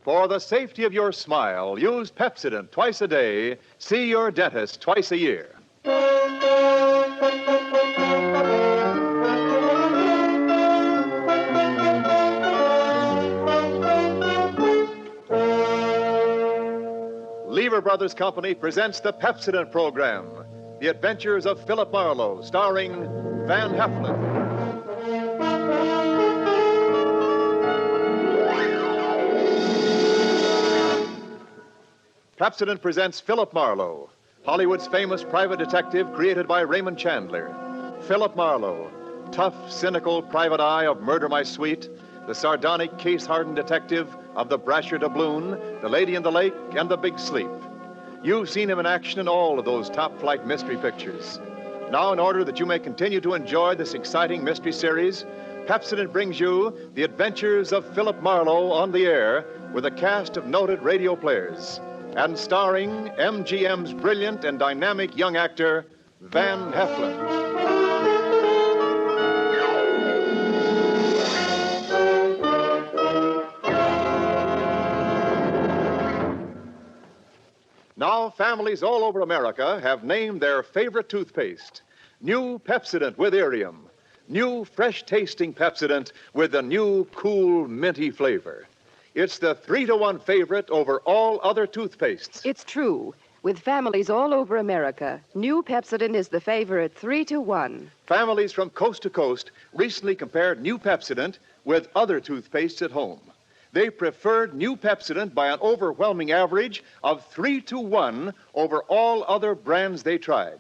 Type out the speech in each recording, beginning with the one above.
For the safety of your smile, use Pepsodent twice a day. See your dentist twice a year. Lever Brothers Company presents the Pepsodent program, The Adventures of Philip Marlowe, starring Van Heflin. Pepsodent presents Philip Marlowe, Hollywood's famous private detective created by Raymond Chandler. Philip Marlowe, tough, cynical private eye of Murder My Sweet, the sardonic, case-hardened detective of The Brasher Doubloon, The Lady in the Lake, and The Big Sleep. You've seen him in action in all of those top-flight mystery pictures. Now, in order that you may continue to enjoy this exciting mystery series, Pepsodent brings you The Adventures of Philip Marlowe on the air with a cast of noted radio players, and starring MGM's brilliant and dynamic young actor, Van Heflin. Now, families all over America have named their favorite toothpaste. New Pepsodent with Irium. New fresh-tasting Pepsodent with the new cool, minty flavor. It's the 3-to-1 favorite over all other toothpastes. It's true. With families all over America, new Pepsodent is the favorite 3-to-1. Families from coast to coast recently compared new Pepsodent with other toothpastes at home. They preferred new Pepsodent by an overwhelming average of 3-to-1 over all other brands they tried.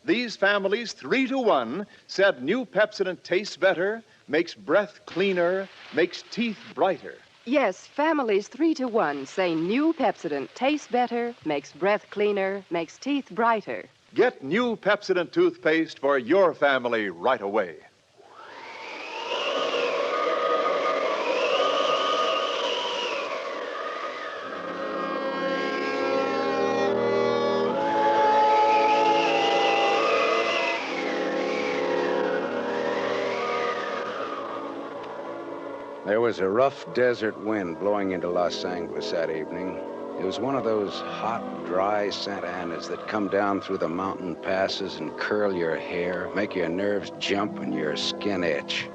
These families, 3-to-1, said new Pepsodent tastes better, makes breath cleaner, makes teeth brighter. Yes, families 3-to-1 say new Pepsodent tastes better, makes breath cleaner, makes teeth brighter. Get new Pepsodent toothpaste for your family right away. There was a rough desert wind blowing into Los Angeles that evening. It was one of those hot, dry Santa Anas that come down through the mountain passes and curl your hair, make your nerves jump and your skin itch.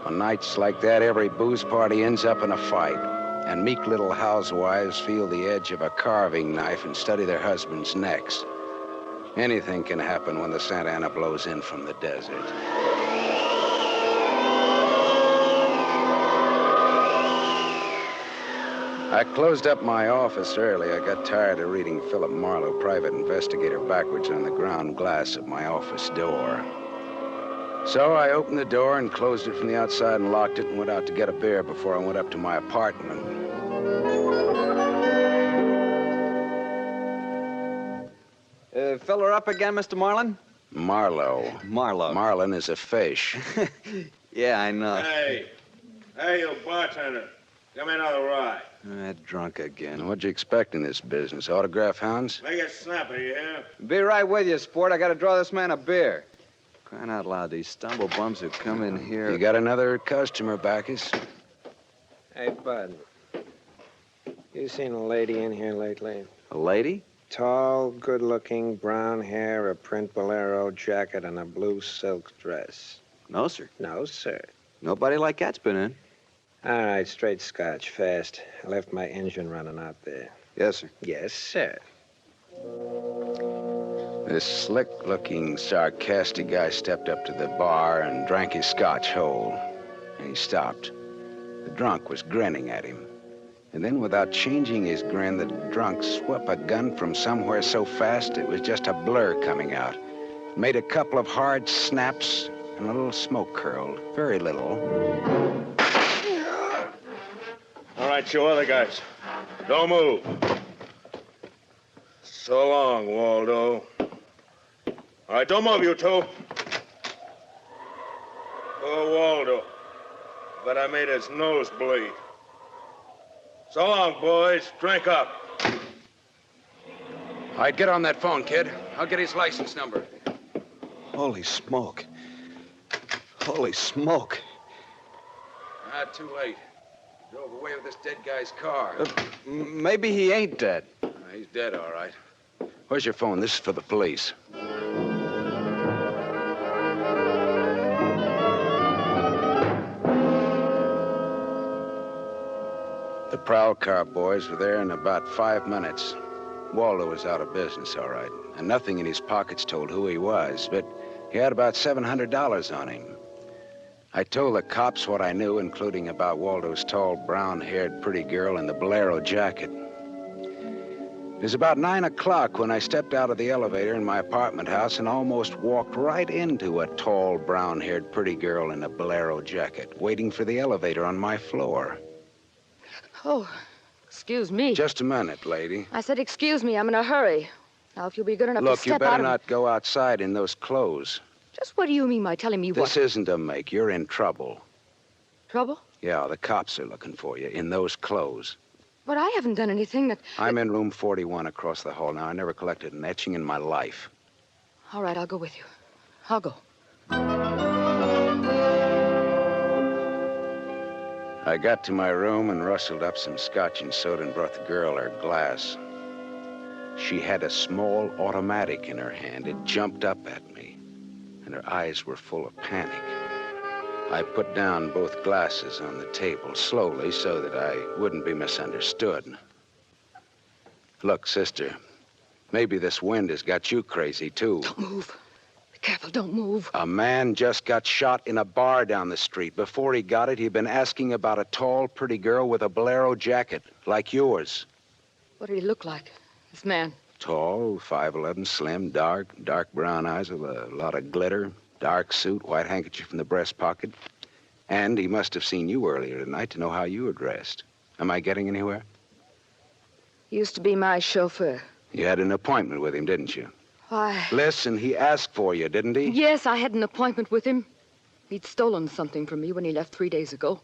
On nights like that, every booze party ends up in a fight, and meek little housewives feel the edge of a carving knife and study their husbands' necks. Anything can happen when the Santa Ana blows in from the desert. I closed up my office early. I got tired of reading Philip Marlowe, private investigator, backwards on the ground glass of my office door. So I opened the door and closed it from the outside and locked it and went out to get a beer before I went up to my apartment. Filler up again, Mr. Marlin? Marlowe. Marlowe. Marlin is a fish. Yeah, I know. Hey, you bartender. Give me another rye. Drunk again. What'd you expect in this business? Autograph hounds? Make it snappy, you hear? Be right with you, sport. I gotta draw this man a beer. Crying out loud, these stumble bums who come in here. You got another customer, Bacchus? Hey, Bud. You seen a lady in here lately? A lady? Tall, good-looking, brown hair, a print bolero jacket, and a blue silk dress. No, sir. No, sir. Nobody like that's been in. All right, straight scotch, fast. I left my engine running out there. Yes, sir. Yes, sir. This slick-looking, sarcastic guy stepped up to the bar and drank his scotch whole. And he stopped. The drunk was grinning at him. And then, without changing his grin, the drunk swept a gun from somewhere so fast it was just a blur coming out. Made a couple of hard snaps, and a little smoke curled. Very little. All right, you other guys. Don't move. So long, Waldo. All right, don't move, you two. Oh, Waldo. But I made his nose bleed. So long, boys. Drink up. All right, get on that phone, kid. I'll get his license number. Holy smoke. Holy smoke. Too late. Drove away with this dead guy's car. Maybe he ain't dead. He's dead, all right. Where's your phone? This is for the police. The prowl car boys were there in about 5 minutes. Waldo was out of business, all right, and nothing in his pockets told who he was, but he had about $700 on him. I told the cops what I knew, including about Waldo's tall, brown-haired, pretty girl in the bolero jacket. It was about 9 o'clock when I stepped out of the elevator in my apartment house and almost walked right into a tall, brown-haired, pretty girl in a bolero jacket, waiting for the elevator on my floor. Oh, excuse me. Just a minute, lady. I said excuse me. I'm in a hurry. Now, if you'll be good enough to Look, step you better out of... not go outside in those clothes. Just what do you mean by telling me what? This isn't a make. You're in trouble. Trouble? Yeah, the cops are looking for you in those clothes. But I haven't done anything that... I'm in room 41 across the hall now. I never collected an etching in my life. All right, I'll go with you. I'll go. I got to my room and rustled up some scotch and soda and brought the girl her glass. She had a small automatic in her hand. It jumped up at me, and her eyes were full of panic. I put down both glasses on the table slowly so that I wouldn't be misunderstood. Look, sister, maybe this wind has got you crazy, too. Don't move. Be careful, don't move. A man just got shot in a bar down the street. Before he got it, he'd been asking about a tall, pretty girl with a bolero jacket, like yours. What did he look like, this man? Tall, 5'11", slim, dark brown eyes with a lot of glitter, dark suit, white handkerchief in the breast pocket. And he must have seen you earlier tonight to know how you were dressed. Am I getting anywhere? He used to be my chauffeur. You had an appointment with him, didn't you? Why? Listen, he asked for you, didn't he? Yes, I had an appointment with him. He'd stolen something from me when he left 3 days ago.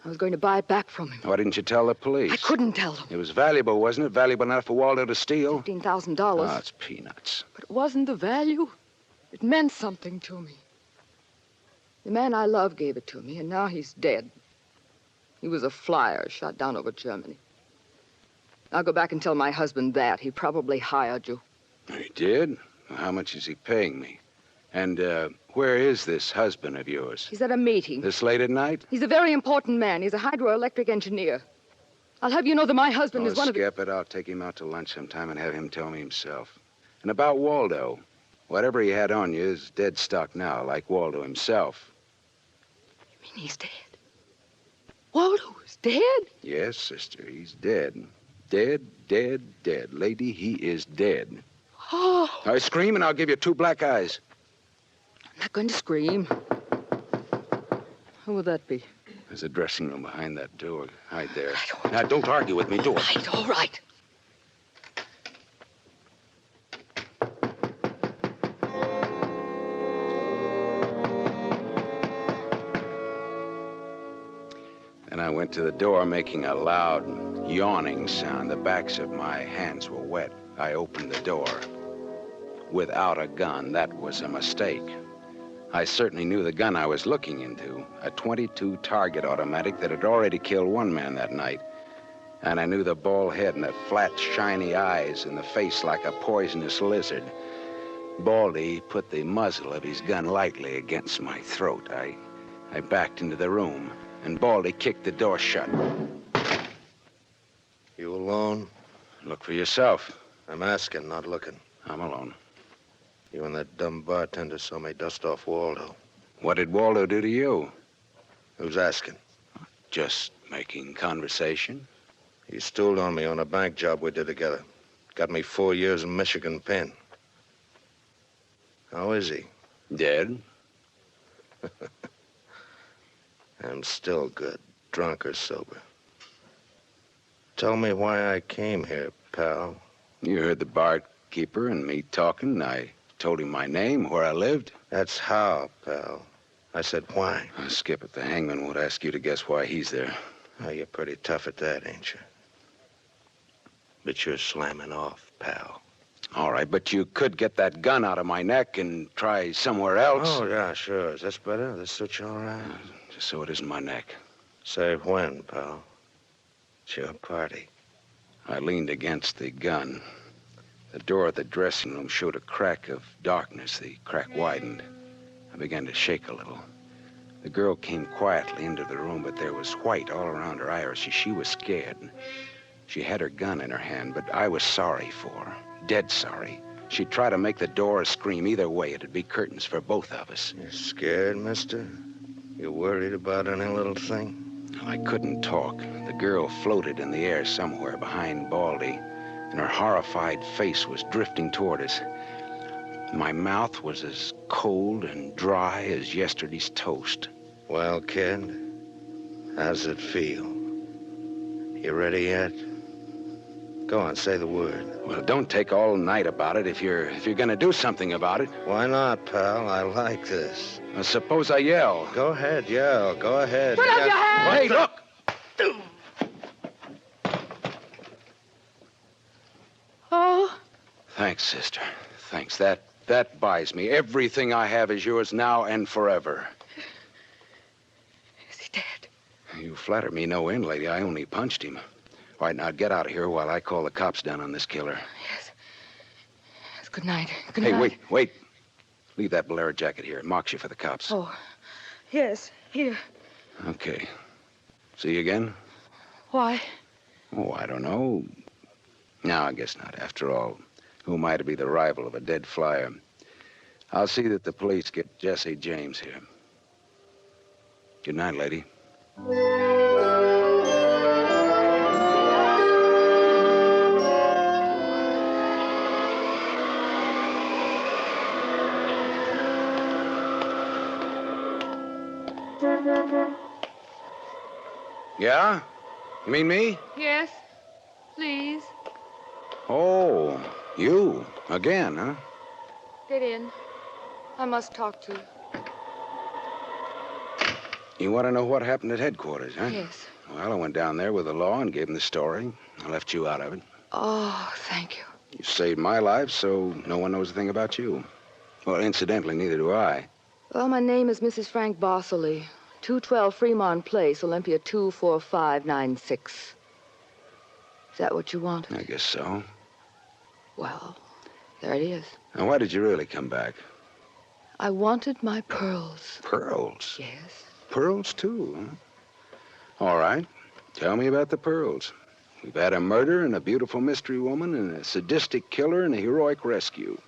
I was going to buy it back from him. Why didn't you tell the police? I couldn't tell them. It was valuable, wasn't it? Valuable enough for Waldo to steal? $15,000. Oh, it's peanuts. But it wasn't the value. It meant something to me. The man I love gave it to me, and now he's dead. He was a flyer shot down over Germany. I'll go back and tell my husband that. He probably hired you. He did? Well, how much is he paying me? And, where is this husband of yours? He's at a meeting. This late at night? He's a very important man. He's a hydroelectric engineer. I'll have you know that my husband is one of... Skip it. I'll take him out to lunch sometime and have him tell me himself. And about Waldo, whatever he had on you is dead stock now, like Waldo himself. You mean he's dead? Waldo is dead? Yes, sister, he's dead. Dead. Lady, he is dead. Oh. I scream and I'll give you 2 black eyes. I'm not going to scream. Who would that be? There's a dressing room behind that door. Hide there. I don't... Now, don't argue with me. Do it. Right, all right. Then I went to the door, making a loud, yawning sound. The backs of my hands were wet. I opened the door. Without a gun, that was a mistake. I certainly knew the gun I was looking into, a .22 target automatic that had already killed 1 man that night. And I knew the bald head and the flat, shiny eyes and the face like a poisonous lizard. Baldy put the muzzle of his gun lightly against my throat. I backed into the room, and Baldy kicked the door shut. You alone? Look for yourself. I'm asking, not looking. I'm alone. You and that dumb bartender saw me dust off Waldo. What did Waldo do to you? Who's asking? Just making conversation. He stooled on me on a bank job we did together. Got me 4 years in Michigan pen. How is he? Dead? I'm still good, drunk or sober. Tell me why I came here, pal. You heard the barkeeper and me talking. I told him my name, where I lived. That's how, pal. I said why. Skip it. The hangman won't ask you to guess why he's there. Oh, you're pretty tough at that, ain't you? But you're slamming off, pal. All right, but you could get that gun out of my neck and try somewhere else. Oh, yeah, sure. Is this better? This suits you all right? Just so it isn't my neck. Say when, pal. It's your party. I leaned against the gun. The door of the dressing room showed a crack of darkness. The crack widened. I began to shake a little. The girl came quietly into the room, but there was white all around her iris. She was scared. She had her gun in her hand, but I was sorry for her. Dead sorry. She'd try to make the door scream. Either way, it'd be curtains for both of us. You scared, mister? You worried about any little thing? I couldn't talk. The girl floated in the air somewhere behind Baldy, and her horrified face was drifting toward us. My mouth was as cold and dry as yesterday's toast. Well, kid, how's it feel? You ready yet? Go on, say the word. Well, don't take all night about it if you're gonna do something about it. Why not, pal? I like this. Suppose I yell. Go ahead, yell. Go ahead. Put up your hands! Hey, look! Oh, Thanks, sister. Thanks. That buys me. Everything I have is yours now and forever. is he dead? You flatter me no end, lady. I only punched him. All right, now get out of here while I call the cops down on this killer. Yes. Yes, good night. Good Hey, night. wait. Leave that bolero jacket here. It marks you for the cops. Oh, yes, here. Okay. See you again? Why? Oh, I don't know. No, I guess not. After all, who am I to be the rival of a dead flyer? I'll see that the police get Jesse James here. Good night, lady. Yeah? You mean me? Yes, please. Oh, you. Again, huh? Get in. I must talk to you. You want to know what happened at headquarters, huh? Yes. Well, I went down there with the law and gave them the story. I left you out of it. Oh, thank you. You saved my life, so no one knows a thing about you. Well, incidentally, neither do I. Well, my name is Mrs. Frank Bosserly. 212 Fremont Place, Olympia 24596. Is that what you want? I guess so. Well, there it is. Now, why did you really come back? I wanted my pearls. Pearls? Yes. Pearls, too, huh? All right. Tell me about the pearls. We've had a murder and a beautiful mystery woman and a sadistic killer and a heroic rescue.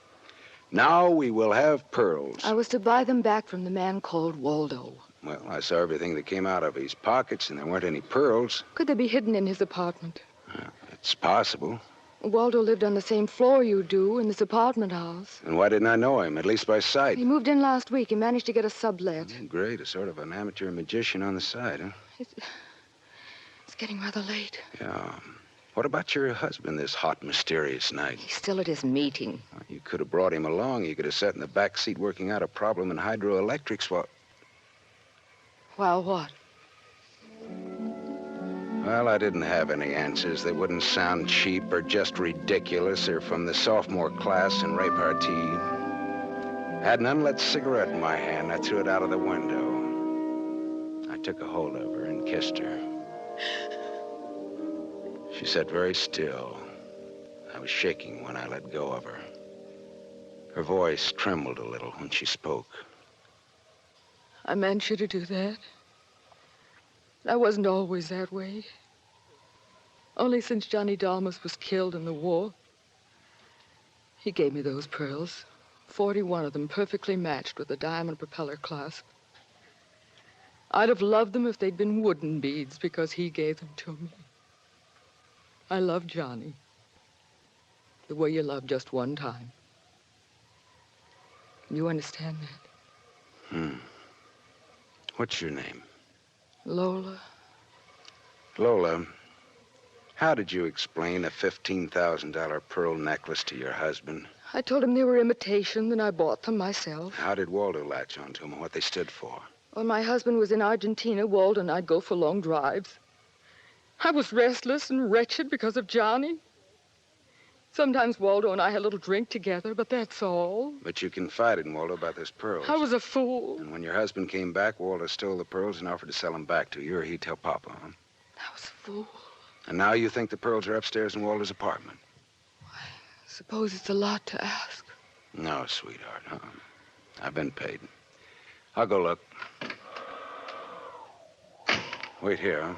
Now we will have pearls. I was to buy them back from the man called Waldo. Well, I saw everything that came out of his pockets, and there weren't any pearls. Could they be hidden in his apartment? It's possible. Waldo lived on the same floor you do in this apartment house. And why didn't I know him, at least by sight? He moved in last week. He managed to get a sublet. Oh, great, a sort of an amateur magician on the side, huh? It's getting rather late. Yeah. What about your husband this hot, mysterious night? He's still at his meeting. Well, you could have brought him along. You could have sat in the back seat working out a problem in hydroelectrics while... While what? Well, I didn't have any answers. They wouldn't sound cheap or just ridiculous or from the sophomore class in repartee. I had an unlit cigarette in my hand. I threw it out of the window. I took a hold of her and kissed her. She sat very still. I was shaking when I let go of her. Her voice trembled a little when she spoke. I meant you to do that. I wasn't always that way. Only since Johnny Dalmas was killed in the war. He gave me those pearls. 41 of them perfectly matched with a diamond propeller clasp. I'd have loved them if they'd been wooden beads because he gave them to me. I love Johnny. The way you love just one time. You understand that? What's your name? Lola. Lola, how did you explain a $15,000 pearl necklace to your husband? I told him they were imitation, then I bought them myself. How did Waldo latch onto them and what they stood for? When my husband was in Argentina, Waldo and I'd go for long drives. I was restless and wretched because of Johnny. Sometimes Waldo and I had a little drink together, but that's all. But you confided in Waldo about those pearls. I was a fool. And when your husband came back, Waldo stole the pearls and offered to sell them back to you, or he'd tell Papa, huh? I was a fool. And now you think the pearls are upstairs in Waldo's apartment? I suppose it's a lot to ask. No, sweetheart, I've been paid. I'll go look. Wait here, huh?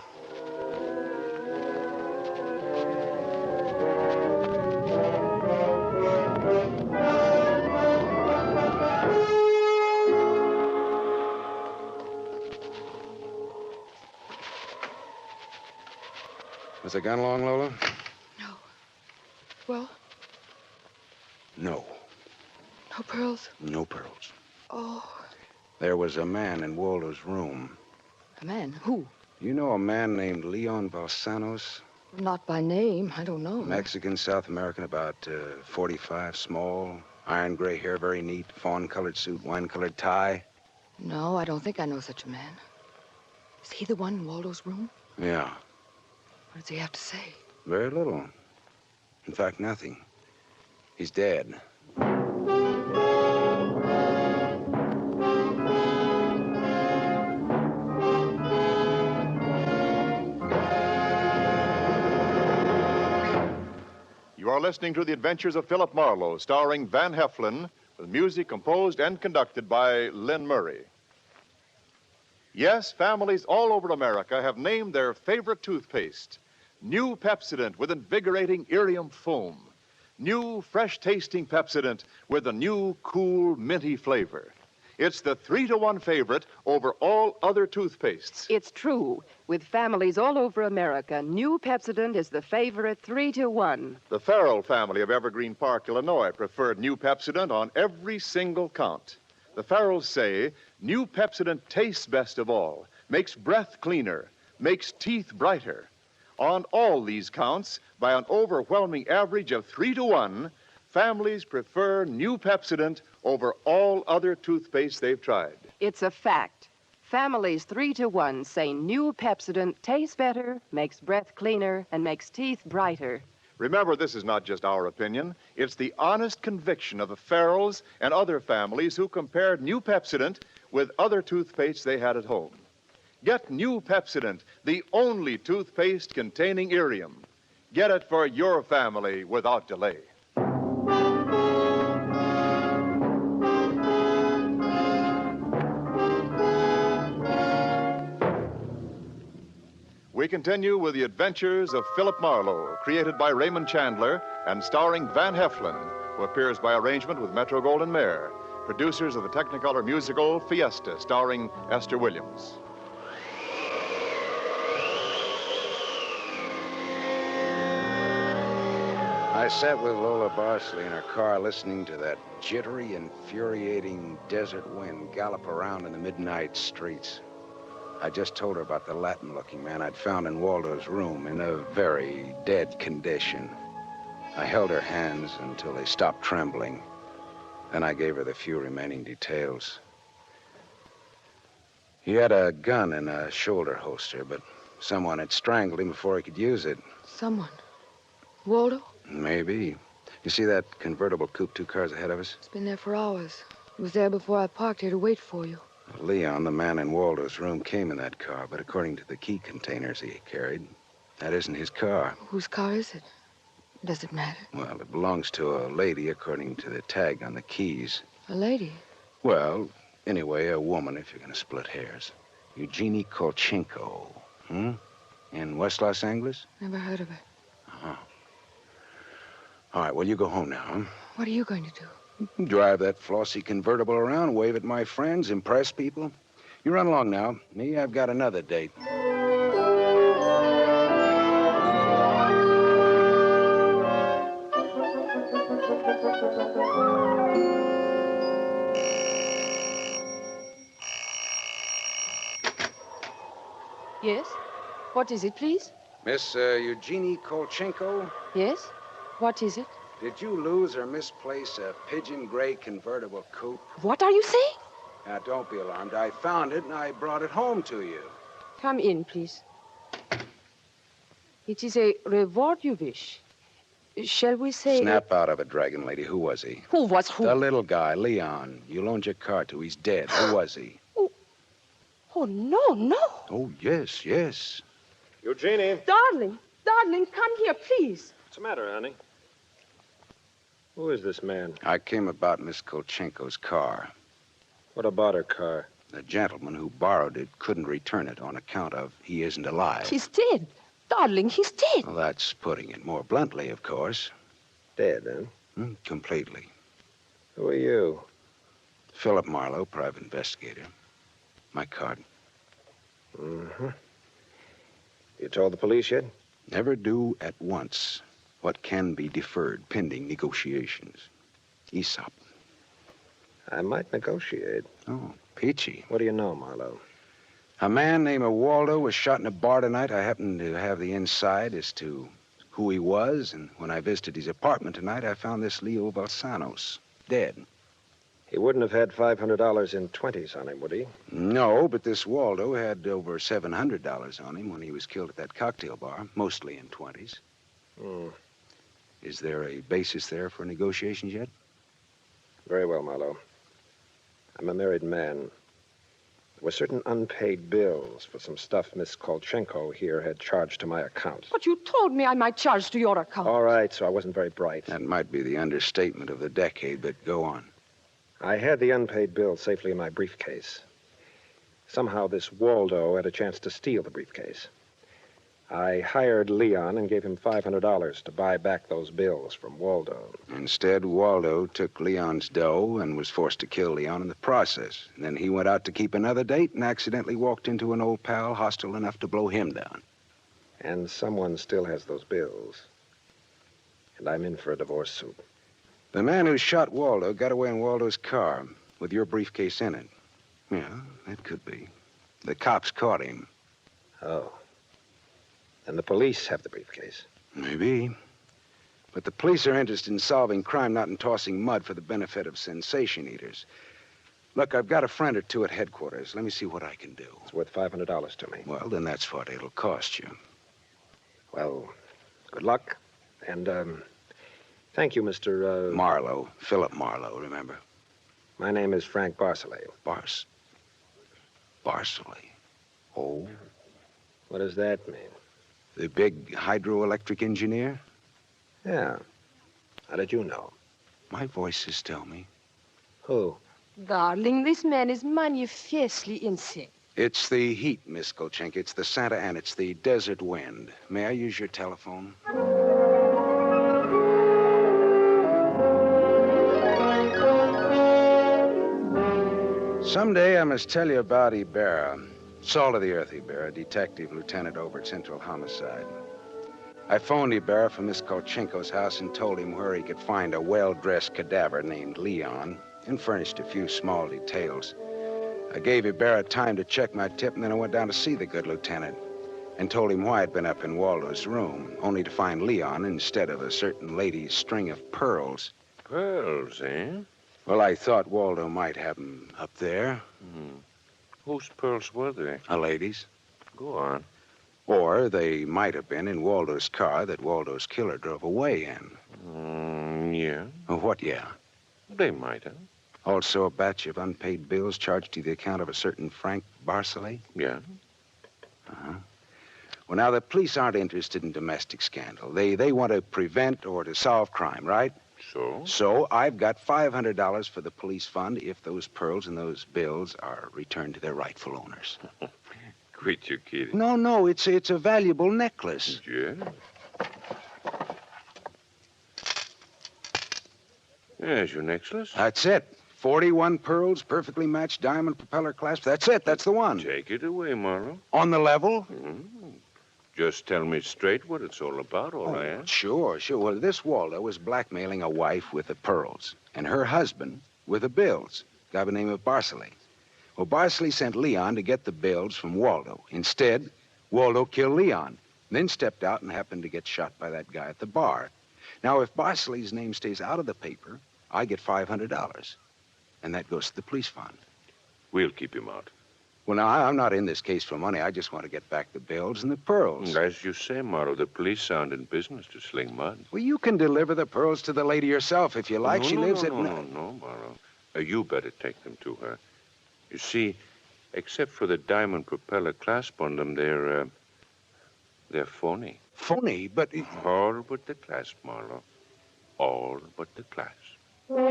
Was the gun long, Lola? No. Well? No. No pearls? No pearls. Oh. There was a man in Waldo's room. A man? Who? You know a man named Leon Balsanos? Not by name. I don't know. Mexican, South American, about 45, small, iron gray hair, very neat, fawn-colored suit, wine-colored tie. No, I don't think I know such a man. Is he the one in Waldo's room? Yeah. What does he have to say? Very little. In fact, nothing. He's dead. You are listening to The Adventures of Philip Marlowe, starring Van Heflin, with music composed and conducted by Lynn Murray. Yes, families all over America have named their favorite toothpaste. New Pepsodent with invigorating Irium foam. New, fresh-tasting Pepsodent with a new, cool, minty flavor. It's the 3-to-1 favorite over all other toothpastes. It's true. With families all over America, new Pepsodent is the favorite 3-to-1. The Farrell family of Evergreen Park, Illinois, preferred new Pepsodent on every single count. The Farrells say new Pepsodent tastes best of all, makes breath cleaner, makes teeth brighter. On all these counts, by an overwhelming average of 3-to-1, families prefer new Pepsodent over all other toothpaste they've tried. It's a fact. Families 3-to-1 say new Pepsodent tastes better, makes breath cleaner, and makes teeth brighter. Remember, this is not just our opinion. It's the honest conviction of the Farrells and other families who compared new Pepsodent with other toothpastes they had at home. Get new Pepsodent, the only toothpaste containing Irium. Get it for your family without delay. We continue with The Adventures of Philip Marlowe, created by Raymond Chandler and starring Van Heflin, who appears by arrangement with Metro-Goldwyn-Mayer, producers of the Technicolor musical Fiesta, starring Esther Williams. I sat with Lola Barsley in her car listening to that jittery, infuriating desert wind gallop around in the midnight streets. I just told her about the Latin-looking man I'd found in Waldo's room in a very dead condition. I held her hands until they stopped trembling. Then I gave her the few remaining details. He had a gun in a shoulder holster, but someone had strangled him before he could use it. Someone? Waldo? Maybe. You see that convertible coupe 2 cars ahead of us? It's been there for hours. It was there before I parked here to wait for you. Leon, the man in Waldo's room, came in that car, but according to the key containers he carried, that isn't his car. Whose car is it? Does it matter? Well, it belongs to a lady according to the tag on the keys. A lady? Well, anyway, a woman, if you're going to split hairs. Eugenie Kolchenko. In West Los Angeles? Never heard of her. Uh-huh. All right, well, you go home now, huh? What are you going to do? Drive that flossy convertible around, wave at my friends, impress people. You run along now. Me, I've got another date. Yes? What is it, please? Miss Eugenie Kolchenko, Yes? What is it? did you lose or misplace a pigeon gray convertible coupe? What are you saying? Now, don't be alarmed. I found it and I brought it home to you. Come in, please. It is a reward you wish. Shall we say... Snap out of it, Dragon Lady. Who was he? Who was who? The little guy, Leon. You loaned your car to. He's dead. Who was he? Oh, no, no. Oh, yes, yes. Eugenie. Darling, come here, please. What's the matter, honey? Who is this man? I came about Miss Kolchenko's car. What about her car? The gentleman who borrowed it couldn't return it on account of he isn't alive. He's dead. Darling, he's dead. Well, that's putting it more bluntly, of course. Dead, huh? Completely. Who are you? Philip Marlowe, private investigator. My card. Mm-hmm. You told the police yet? Never do at once what can be deferred pending negotiations. Aesop. I might negotiate. Oh, peachy. What do you know, Marlowe? A man named Waldo was shot in a bar tonight. I happened to have the inside as to who he was, and when I visited his apartment tonight, I found this Leo Balsanos dead. He wouldn't have had $500 in 20s on him, would he? No, but this Waldo had over $700 on him when he was killed at that cocktail bar, mostly in 20s. Hmm. Is there a basis there for negotiations yet? Very well, Marlowe. I'm a married man. There were certain unpaid bills for some stuff Miss Kolchenko here had charged to my account. But you told me I might charge to your account. All right, so I wasn't very bright. That might be the understatement of the decade, but go on. I had the unpaid bills safely in my briefcase. Somehow this Waldo had a chance to steal the briefcase. I hired Leon and gave him $500 to buy back those bills from Waldo. Instead, Waldo took Leon's dough and was forced to kill Leon in the process. And then he went out to keep another date and accidentally walked into an old pal hostile enough to blow him down. And someone still has those bills. And I'm in for a divorce suit. The man who shot Waldo got away in Waldo's car with your briefcase in it. Yeah, that could be. The cops caught him. Oh. And the police have the briefcase. Maybe. But the police are interested in solving crime, not in tossing mud for the benefit of sensation eaters. Look, I've got a friend or two at headquarters. Let me see what I can do. It's worth $500 to me. Well, then that's what it'll cost you. Well, good luck. And, thank you, Mr. Marlowe. Philip Marlowe, remember? My name is Frank Barcelay. Barcelay. Oh? What does that mean? The big hydroelectric engineer? Yeah. How did you know? My voices tell me. Who? Darling, this man is manifestly insane. It's the heat, Miss Kolchenko. It's the Santa Ana. It's the desert wind. May I use your telephone? Someday I must tell you about Ibarra. Salt of the earth, Ibarra, detective lieutenant over at Central Homicide. I phoned Ibarra from Miss Kolchenko's house and told him where he could find a well-dressed cadaver named Leon and furnished a few small details. I gave Ibarra time to check my tip, and then I went down to see the good lieutenant and told him why I'd been up in Waldo's room, only to find Leon instead of a certain lady's string of pearls. Pearls, eh? Well, I thought Waldo might have them up there. Whose pearls were they? A lady's. Go on. Or they might have been in Waldo's car that Waldo's killer drove away in. Yeah. Oh, what, yeah? They might have. Also a batch of unpaid bills charged to the account of a certain Frank Barcelay? Yeah. Uh-huh. Well, now, the police aren't interested in domestic scandal. They want to prevent or to solve crime, right? So? So I've got $500 for the police fund if those pearls and those bills are returned to their rightful owners. Quit your kidding. No, it's a valuable necklace. Yeah? There's your necklace. That's it. 41 pearls, perfectly matched diamond propeller clasp. That's it. That's the one. Take it away, Marlowe. On the level? Just tell me straight what it's all about, all I ask. Sure. Well, this Waldo was blackmailing a wife with the pearls and her husband with the bills, a guy by the name of Barcelay. Well, Barcelay sent Leon to get the bills from Waldo. Instead, Waldo killed Leon, then stepped out and happened to get shot by that guy at the bar. Now, if Barcelay's name stays out of the paper, I get $500, and that goes to the police fund. We'll keep him out. Well, now, I'm not in this case for money. I just want to get back the bills and the pearls. As you say, Marlowe, the police aren't in business to sling mud. Well, you can deliver the pearls to the lady yourself if you like. No, She no, lives no, at... No, Marlowe. You better take them to her. You see, except for the diamond propeller clasp on them, they're phony. Phony, but... All but the clasp, Marlowe. All but the clasp. Well,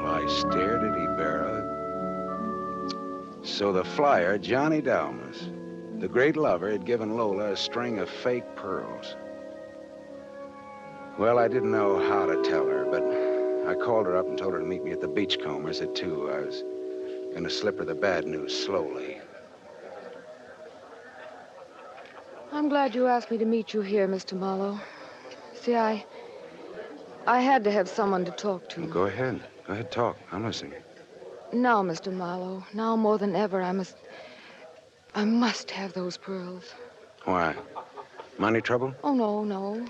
I stared at Ibarra. So the flyer, Johnny Dalmas, the great lover, had given Lola a string of fake pearls. Well, I didn't know how to tell her, but I called her up and told her to meet me at the Beachcombers at 2. I was going to slip her the bad news slowly. I'm glad you asked me to meet you here, Mr. Marlowe. See, I had to have someone to talk to. Go ahead. Go ahead, talk. I'm listening. Now, Mr. Marlowe, now more than ever, I must have those pearls. Why? Money trouble? Oh, no.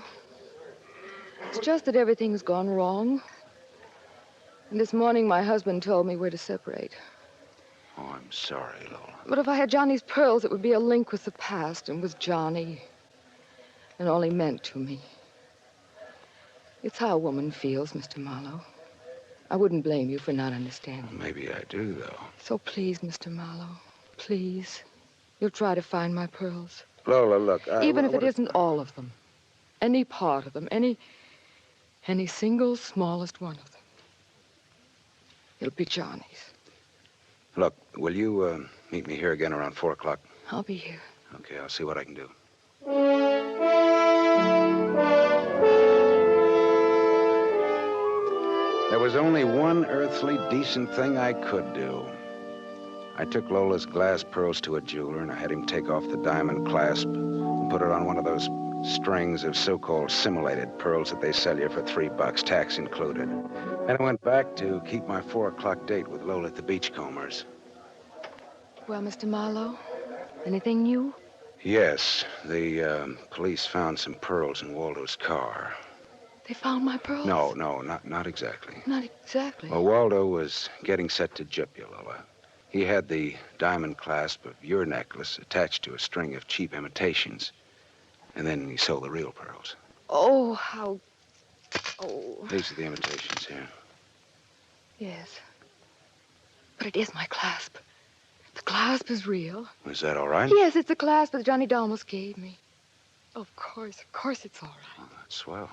It's just that everything's gone wrong. And this morning, my husband told me we're to separate. Oh, I'm sorry, Lola. But if I had Johnny's pearls, it would be a link with the past and with Johnny. And all he meant to me. It's how a woman feels, Mr. Marlowe. I wouldn't blame you for not understanding. Well, maybe I do, though. So please, Mr. Marlowe, please, you'll try to find my pearls. Lola, look, Even if it isn't all of them. Any part of them. Any single smallest one of them. It'll be Johnny's. Look, will you meet me here again around 4 o'clock? I'll be here. Okay, I'll see what I can do. There was only one earthly decent thing I could do. I took Lola's glass pearls to a jeweler, and I had him take off the diamond clasp and put it on one of those strings of so-called simulated pearls that they sell you for $3, tax included. And I went back to keep my 4 o'clock date with Lola at the Beachcombers. Well, Mr. Marlowe, anything new? Yes, the police found some pearls in Waldo's car. They found my pearls? No, not exactly. Not exactly. Well, Waldo was getting set to gyp you, Lola. He had the diamond clasp of your necklace attached to a string of cheap imitations. And then he sold the real pearls. Oh, how... Oh. These are the imitations here. Yes. But it is my clasp. The clasp is real. Is that all right? Yes, it's the clasp that Johnny Dalmas gave me. Of course it's all right. Oh, that's swell.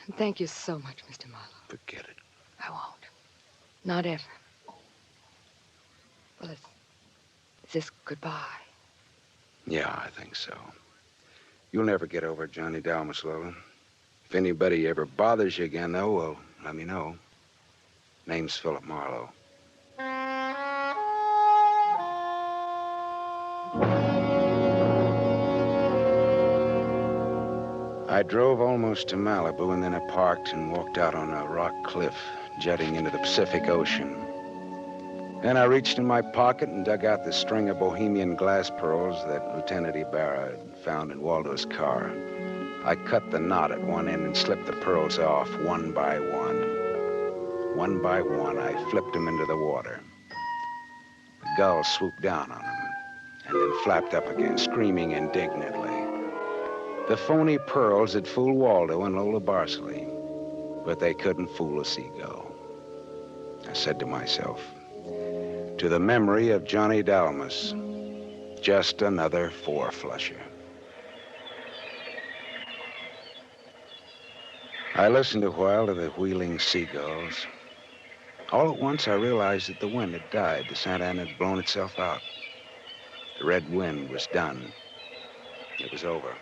And thank you so much, Mr. Marlowe. Forget it. I won't. Not ever. Well, is this goodbye? Yeah, I think so. You'll never get over Johnny Dalmas, Lola. If anybody ever bothers you again, though, well, let me know. Name's Philip Marlowe. I drove almost to Malibu, and then I parked and walked out on a rock cliff jutting into the Pacific Ocean. Then I reached in my pocket and dug out the string of Bohemian glass pearls that Lieutenant Ibarra had found in Waldo's car. I cut the knot at one end and slipped the pearls off one by one. One by one, I flipped them into the water. The gull swooped down on them and then flapped up again, screaming indignantly. The phony pearls had fooled Waldo and Lola Barsley, but they couldn't fool a seagull. I said to myself, to the memory of Johnny Dalmas, just another four-flusher. I listened a while to the wheeling seagulls. All at once, I realized that the wind had died. The Santa Ana had blown itself out. The red wind was done. It was over.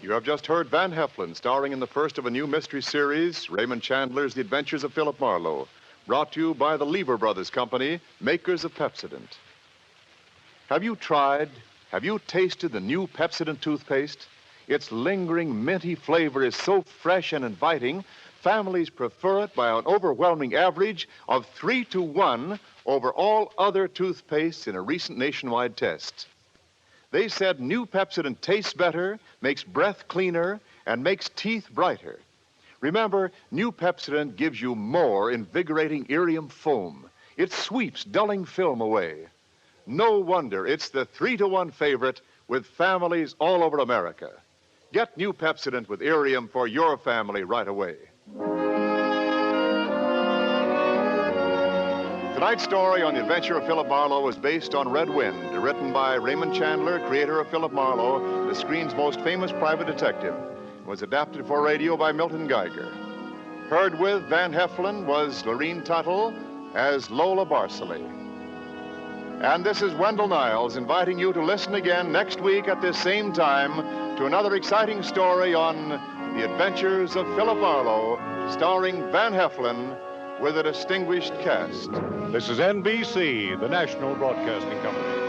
You have just heard Van Heflin starring in the first of a new mystery series, Raymond Chandler's The Adventures of Philip Marlowe, brought to you by the Lever Brothers Company, makers of Pepsodent. Have you tasted the new Pepsodent toothpaste? Its lingering, minty flavor is so fresh and inviting, families prefer it by an overwhelming average of 3 to 1 over all other toothpastes in a recent nationwide test. They said new Pepsodent tastes better, makes breath cleaner, and makes teeth brighter. Remember, new Pepsodent gives you more invigorating irium foam. It sweeps dulling film away. No wonder it's the 3-to-1 favorite with families all over America. Get new Pepsodent with irium for your family right away. Tonight's story on the adventure of Philip Marlowe was based on Red Wind, written by Raymond Chandler, creator of Philip Marlowe, the screen's most famous private detective. It was adapted for radio by Milton Geiger. Heard with Van Heflin was Lorene Tuttle as Lola Barceley. And this is Wendell Niles inviting you to listen again next week at this same time to another exciting story on the adventures of Philip Marlowe, starring Van Heflin with a distinguished cast. This is NBC, the national broadcasting company.